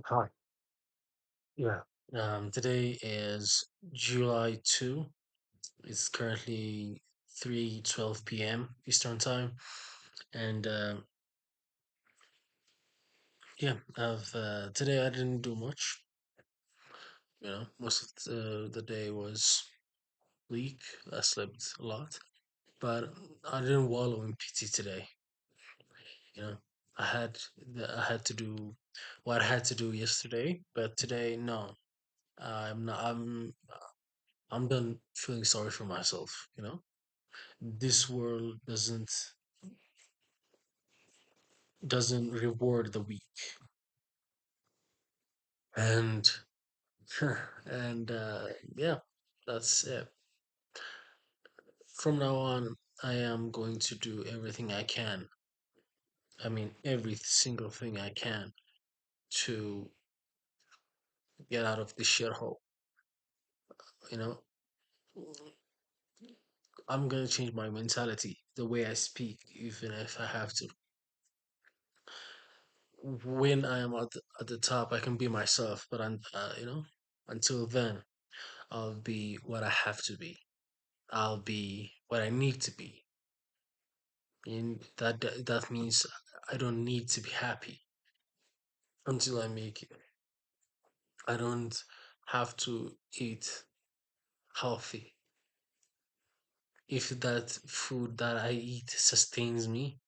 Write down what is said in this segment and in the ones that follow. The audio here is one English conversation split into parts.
Hi. Yeah. Today is July 2. It's currently 3:12 p.m. Eastern Time. And yeah, I've today I didn't do much. Most of the day was weak. I slept a lot, but I didn't wallow in pity today. You know, I had to do what I had to do yesterday, but today no. I'm not. I'm done feeling sorry for myself. This world doesn't reward the weak, and and yeah, that's it. From now on, I am going to do everything I can. I mean, every single thing I can to get out of this shithole. You know, I'm gonna change my mentality, the way I speak, even if I have to. When I am at the top, I can be myself, but until then, I'll be what I have to be. I'll be what I need to be. And that means I don't need to be happy until I make it. I don't have to eat healthy. If that food that I eat sustains me,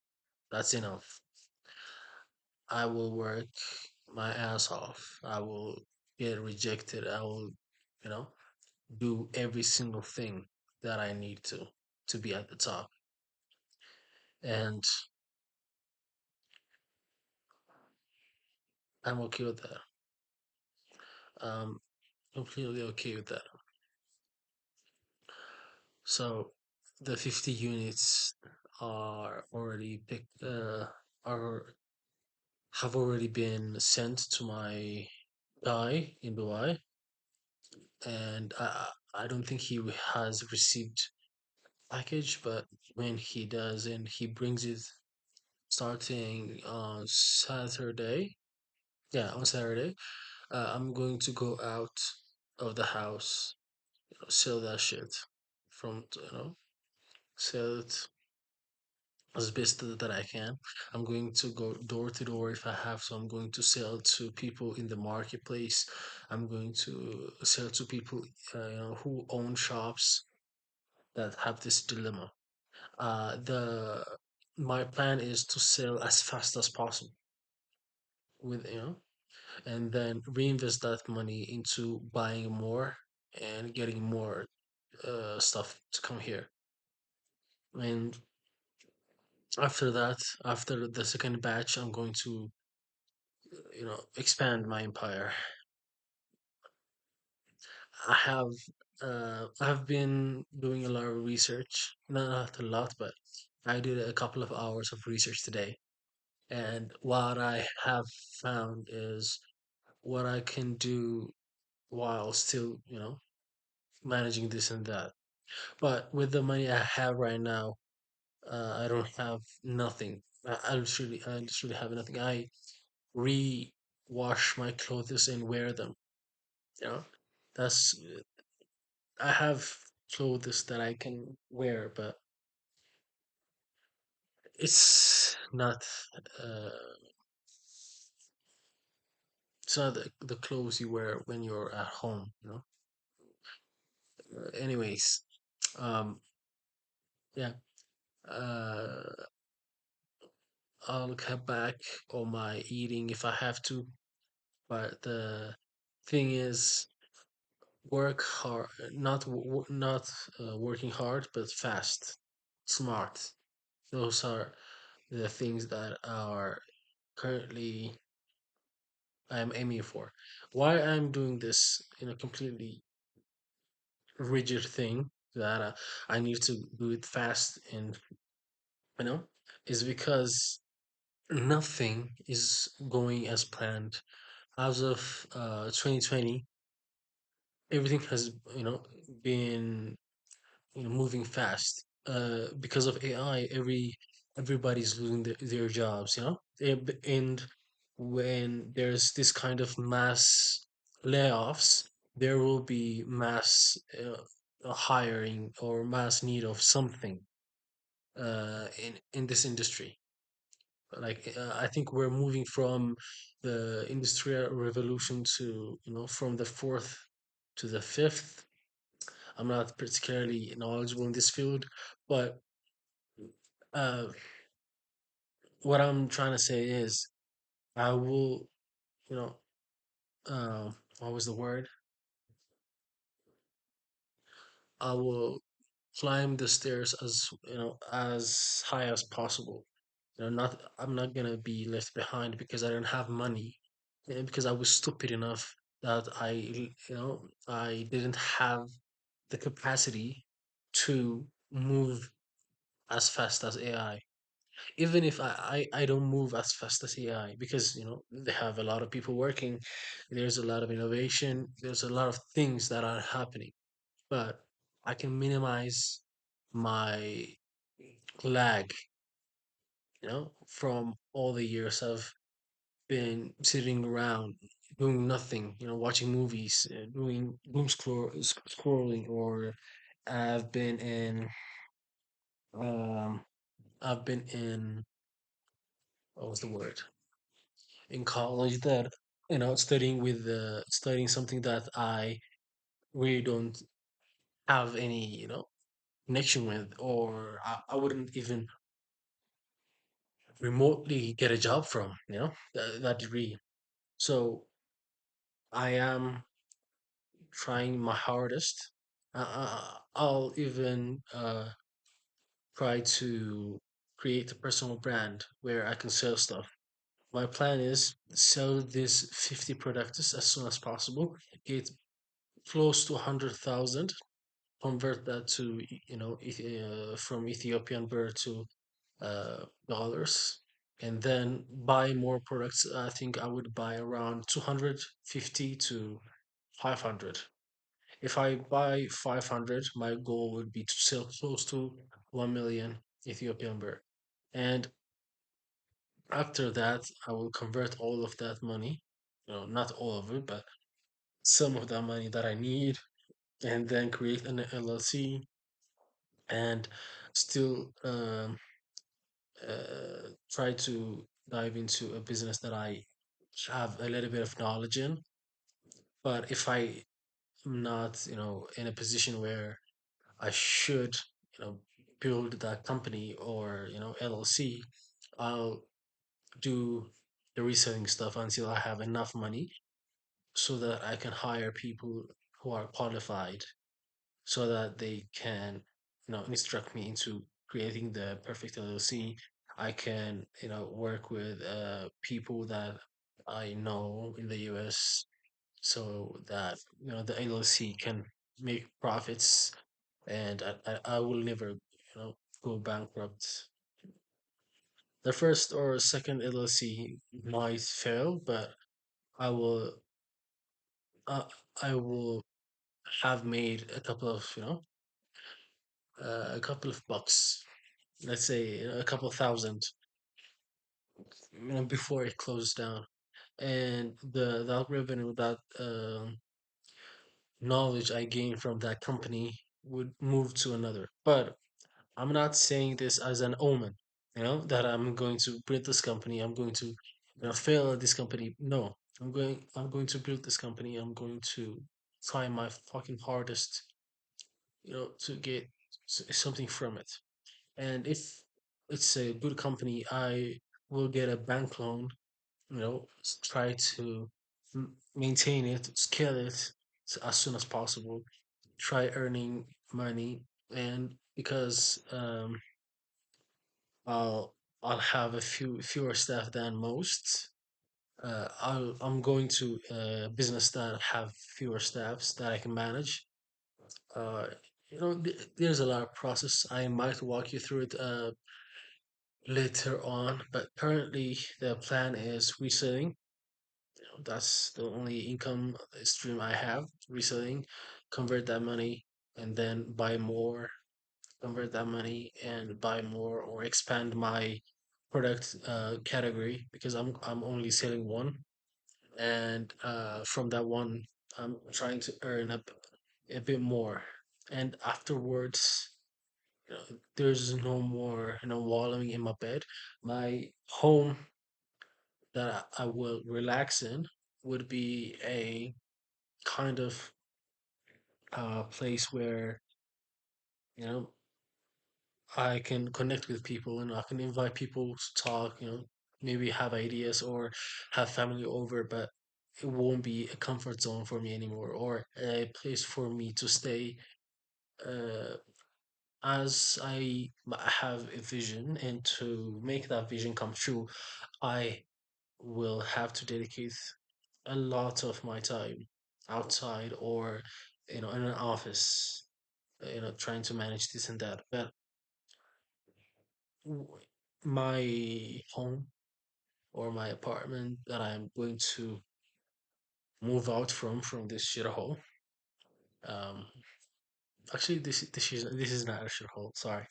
that's enough. I will work my ass off. I will get rejected. I will, you know, do every single thing that I need to be at the top. And I'm okay with that. Um, completely okay with that. So the 50 units are already picked, are have already been sent to my guy in Dubai, and I don't think he has received package, but when he does, and he brings it starting on Saturday. Yeah, on Saturday, I'm going to go out of the house, sell that shit from, sell it as best that I can. I'm going to go door to door if I have to. I'm going to sell to people in the marketplace. I'm going to sell to people who own shops that have this dilemma. The My plan is to sell as fast as possible with and then reinvest that money into buying more and getting more stuff to come here. And after that, after the second batch, I'm going to expand my empire. I've been doing a lot of research, not a lot, but I did a couple of hours of research today, and what I have found is what I can do while still managing this and that. But with the money I have right now, I don't have nothing. I literally have nothing. I re-wash my clothes and wear them. You know, that's I have clothes that I can wear, but uh, it's not the clothes you wear when you're at home. Anyways, um, yeah, uh, I'll cut back on my eating if I have to. But the thing is, work hard, not working hard, but fast, smart. Those are the things that are currently I'm aiming for. Why I'm doing this in a completely rigid thing that I need to do it fast and you know is because nothing is going as planned. As of 2020, everything has been moving fast. Because of AI, everybody's losing their jobs. And when there's this kind of mass layoffs, there will be mass hiring or mass need of something in this industry. Like I think we're moving from the industrial revolution to, from the fourth to the fifth. I'm not particularly knowledgeable in this field, but uh, what I'm trying to say is I will, you know, what was the word? I will climb the stairs as, as high as possible. Not I'm not gonna be left behind because I don't have money, and because I was stupid enough that I didn't have the capacity to move as fast as AI. Even if I don't move as fast as AI, because they have a lot of people working, there's a lot of innovation, there's a lot of things that are happening, but I can minimize my lag, from all the years I've been sitting around doing nothing, watching movies, doing scrolling, or I've been in, um, I've been in, what was the word? In college that, studying something that I really don't have any, connection with, or I wouldn't even remotely get a job from, that degree. So I am trying my hardest. I'll even try to create a personal brand where I can sell stuff. My plan is sell these 50 products as soon as possible, get close to 100,000, convert that to, from Ethiopian birr to dollars, and then buy more products. I think I would buy around 250 to 500. If I buy 500, my goal would be to sell close to 1 million Ethiopian birr. And after that, I will convert all of that money, not all of it, but some of that money that I need, and then create an LLC, and still try to dive into a business that I have a little bit of knowledge in. But if I am not, in a position where I should, build that company or, LLC, I'll do the reselling stuff until I have enough money so that I can hire people who are qualified so that they can, instruct me into creating the perfect LLC. I can, work with people that I know in the US so that, the LLC can make profits, and I will never, go bankrupt. The first or second LLC might fail, but I will, uh, I will have made a couple of, a couple of bucks, let's say a couple thousand, before it closed down, and that revenue, that knowledge I gained from that company would move to another. But I'm not saying this as an omen, that I'm going to build this company, I'm going to, fail at this company. No, I'm going to build this company. I'm going to try my fucking hardest, to get something from it. And if it's a good company, I will get a bank loan, try to maintain it, scale it as soon as possible, try earning money. And because I'll I'll have a fewer staff than most, I'm going to a business that have fewer staffs that I can manage. Uh, there's a lot of process. I might walk you through it later on, but currently the plan is reselling. That's the only income stream I have, reselling, convert that money, and then buy more, convert that money and buy more, or expand my product category because I'm only selling one, and from that one, I'm trying to earn a bit more, and afterwards, there's no more, wallowing in my bed. My home that I will relax in would be a kind of place where you know I can connect with people and I can invite people to talk, maybe have ideas or have family over, but it won't be a comfort zone for me anymore or a place for me to stay. Uh, as I have a vision, and to make that vision come true, I will have to dedicate a lot of my time outside or in an office, trying to manage this and that. But w- my home or my apartment that I'm going to move out from this shithole. Um, actually, this is not a shithole. Sorry,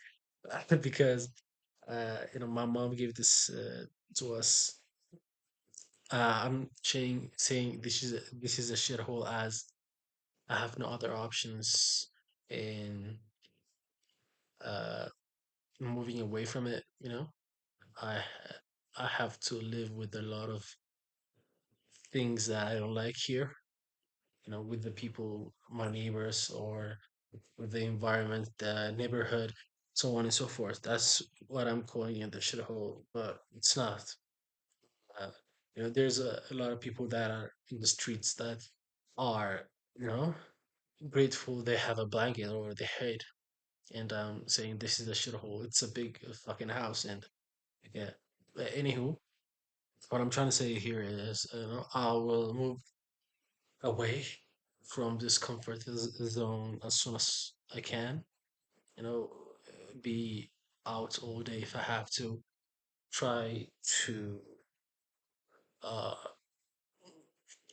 because my mom gave this to us. I'm saying this is a shithole as I have no other options in uh moving away from it. I I have to live with a lot of things that I don't like here, with the people, my neighbors, or with the environment, the neighborhood, so on and so forth. That's what I'm calling it the shithole, but it's not. Uh, there's a lot of people that are in the streets that are, you know, grateful they have a blanket over their head, and saying this is a shithole. It's a big fucking house, and yeah. Anywho, what I'm trying to say here is, I will move away from this comfort zone as soon as I can. You know, be out all day if I have to. Try to uh,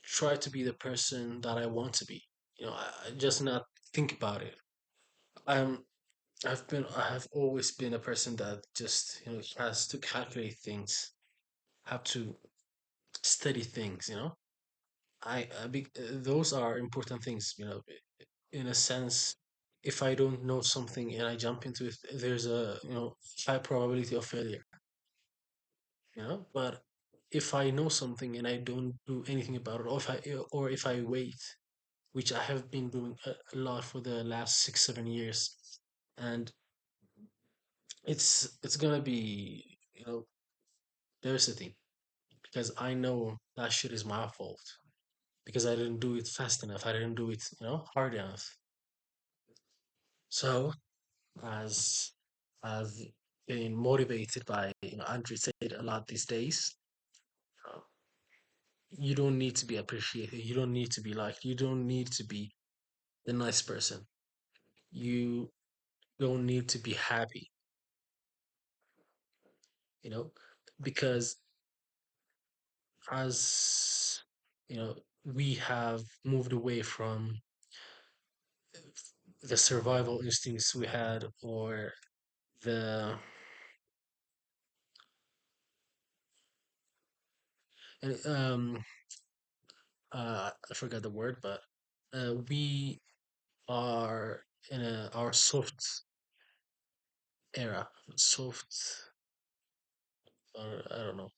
try to be the person that I want to be. I just not think about it. I'm I have always been a person that just has to calculate things, have to study things. Those are important things. In a sense, if I don't know something and I jump into it, there's a high probability of failure. But if I know something and I don't do anything about it, or if I wait, which I have been doing a lot for the last 6 7 years, and it's gonna be there's the thing, because I know that shit is my fault because I didn't do it fast enough. I didn't do it hard enough. So as I've been motivated by Andrew said a lot these days. uh, you don't need to be appreciated. You don't need to be liked. You don't need to be the nice person. You don't need to be happy, you know, because as we have moved away from the survival instincts we had, or the and, I forgot the word, but we are in our soft era, soft, or I don't know.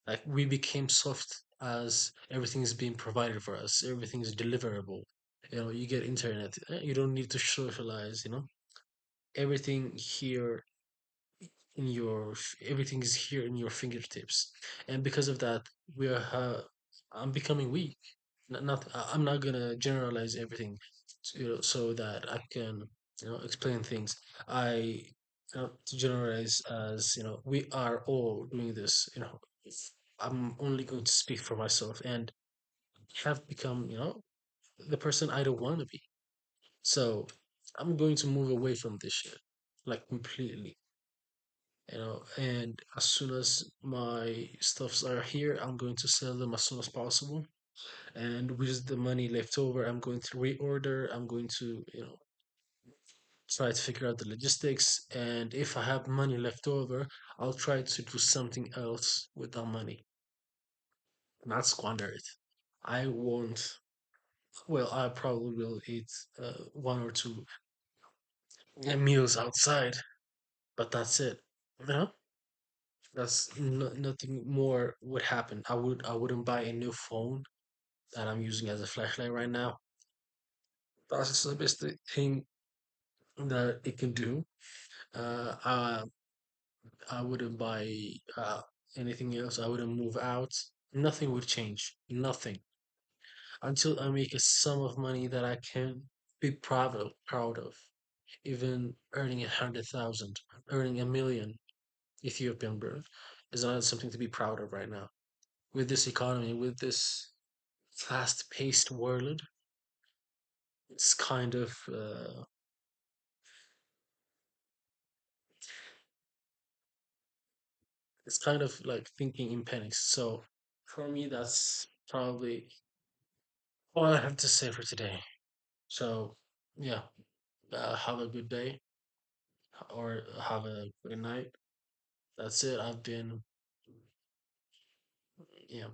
Like, we became soft as everything is being provided for us. Everything is deliverable. You get internet. You don't need to socialize. Everything here everything is here in your fingertips, and because of that, we are. I'm becoming weak. I'm not gonna generalize everything, so that I can explain things. I to generalize as we are all doing this. I'm only going to speak for myself, and have become the person I don't want to be. So I'm going to move away from this shit, like, completely. And as soon as my stuffs are here, I'm going to sell them as soon as possible. And with the money left over, I'm going to reorder. I'm going to try to figure out the logistics, and if I have money left over, I'll try to do something else with that money, not squander it. I won't. Well, I probably will eat one or two meals outside, but that's it. You know, nothing more would happen. I wouldn't buy a new phone that I'm using as a flashlight right now. That's just the best thing that it can do. Uh, I I wouldn't buy anything else. I wouldn't move out. Nothing would change. Nothing until I make a sum of money that I can be proud of. Proud of. Even earning 100,000, earning 1 million Ethiopian birr is not something to be proud of right now. With this economy, with this fast-paced world, it's kind of like thinking in pennies. So for me, that's probably all I have to say for today. So yeah, have a good day or have a good night. That's it. I've been, yeah.